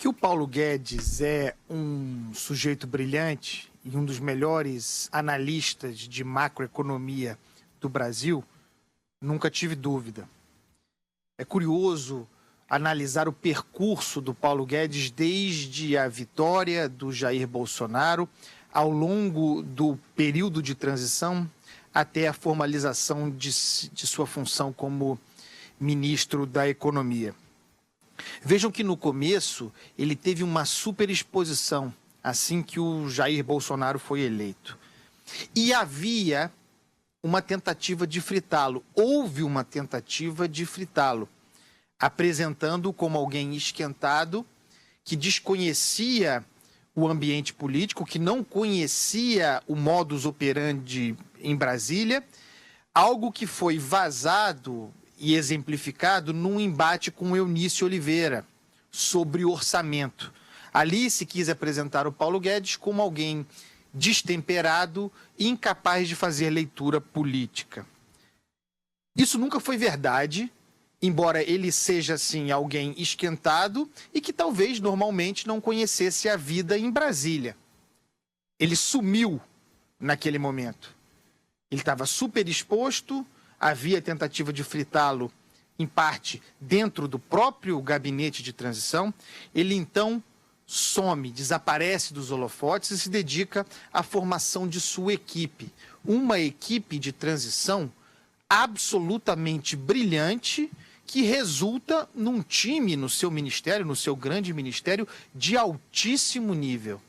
Que o Paulo Guedes é um sujeito brilhante e um dos melhores analistas de macroeconomia do Brasil, nunca tive dúvida. É curioso analisar o percurso do Paulo Guedes desde a vitória do Jair Bolsonaro ao longo do período de transição até a formalização de sua função como ministro da Economia. Vejam que no começo ele teve uma superexposição assim que o Jair Bolsonaro foi eleito. E havia uma tentativa de fritá-lo, houve uma tentativa de fritá-lo, apresentando-o como alguém esquentado, que desconhecia o ambiente político, que não conhecia o modus operandi em Brasília, algo que foi vazado e exemplificado num embate com Eunício Oliveira sobre orçamento. Ali se quis apresentar o Paulo Guedes como alguém destemperado e incapaz de fazer leitura política. Isso nunca foi verdade, embora ele seja, assim, alguém esquentado e que talvez normalmente não conhecesse a vida em Brasília. Ele sumiu naquele momento. Ele estava super exposto, havia tentativa de fritá-lo, em parte, dentro do próprio gabinete de transição. Ele, então, some, desaparece dos holofotes e se dedica à formação de sua equipe. Uma equipe de transição absolutamente brilhante que resulta num time no seu ministério, no seu grande ministério, de altíssimo nível.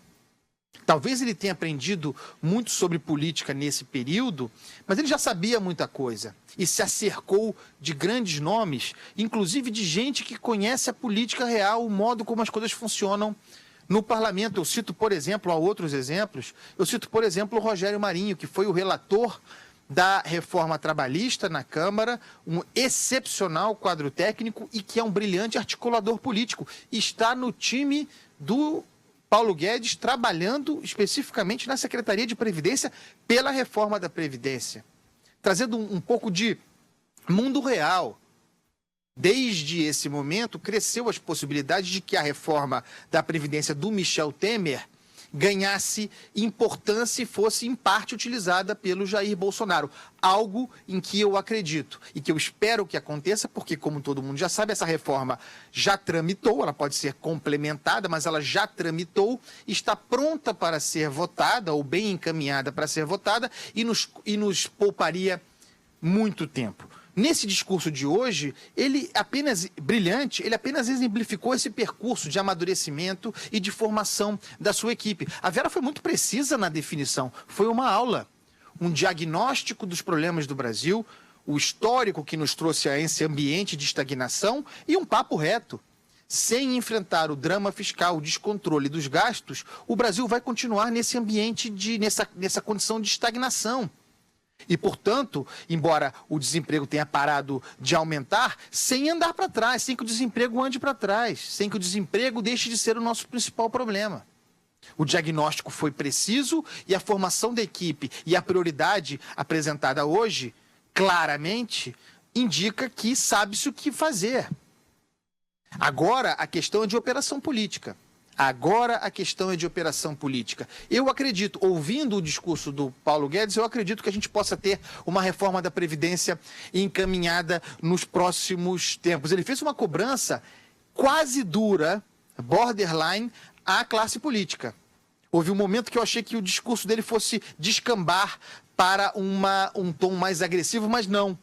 Talvez ele tenha aprendido muito sobre política nesse período, mas ele já sabia muita coisa e se acercou de grandes nomes, inclusive de gente que conhece a política real, o modo como as coisas funcionam no parlamento. Eu cito, por exemplo, há outros exemplos, eu cito, por exemplo, o Rogério Marinho, que foi o relator da reforma trabalhista na Câmara, um excepcional quadro técnico e que é um brilhante articulador político. Está no time do Paulo Guedes trabalhando especificamente na Secretaria de Previdência pela reforma da Previdência, trazendo um pouco de mundo real. Desde esse momento, cresceu as possibilidades de que a reforma da Previdência do Michel Temer ganhasse importância e fosse, em parte, utilizada pelo Jair Bolsonaro. Algo em que eu acredito e que eu espero que aconteça, porque, como todo mundo já sabe, essa reforma já tramitou, ela pode ser complementada, mas ela já tramitou, está pronta para ser votada, ou bem encaminhada para ser votada, e nos pouparia muito tempo. Nesse discurso de hoje, ele apenas exemplificou esse percurso de amadurecimento e de formação da sua equipe. A Vera foi muito precisa na definição. Foi uma aula, um diagnóstico dos problemas do Brasil, o histórico que nos trouxe a esse ambiente de estagnação e um papo reto. Sem enfrentar o drama fiscal, o descontrole dos gastos, o Brasil vai continuar nesse ambiente, nessa condição de estagnação. E, portanto, embora o desemprego tenha parado de aumentar, sem andar para trás, sem que o desemprego ande para trás, sem que o desemprego deixe de ser o nosso principal problema. O diagnóstico foi preciso e a formação da equipe e a prioridade apresentada hoje, claramente, indica que sabe-se o que fazer. Agora, a questão é de operação política. Eu acredito, ouvindo o discurso do Paulo Guedes, eu acredito que a gente possa ter uma reforma da Previdência encaminhada nos próximos tempos. Ele fez uma cobrança quase dura, borderline, à classe política. Houve um momento que eu achei que o discurso dele fosse descambar para um tom mais agressivo, mas não.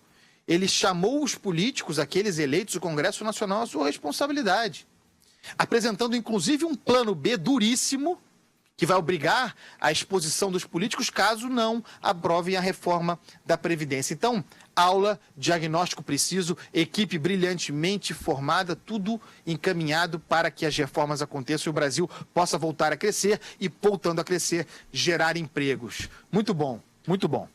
Ele chamou os políticos, aqueles eleitos do Congresso Nacional, à sua responsabilidade, apresentando inclusive um plano B duríssimo, que vai obrigar a exposição dos políticos caso não aprovem a reforma da Previdência. Então, aula, diagnóstico preciso, equipe brilhantemente formada, tudo encaminhado para que as reformas aconteçam e o Brasil possa voltar a crescer e, voltando a crescer, gerar empregos. Muito bom, muito bom.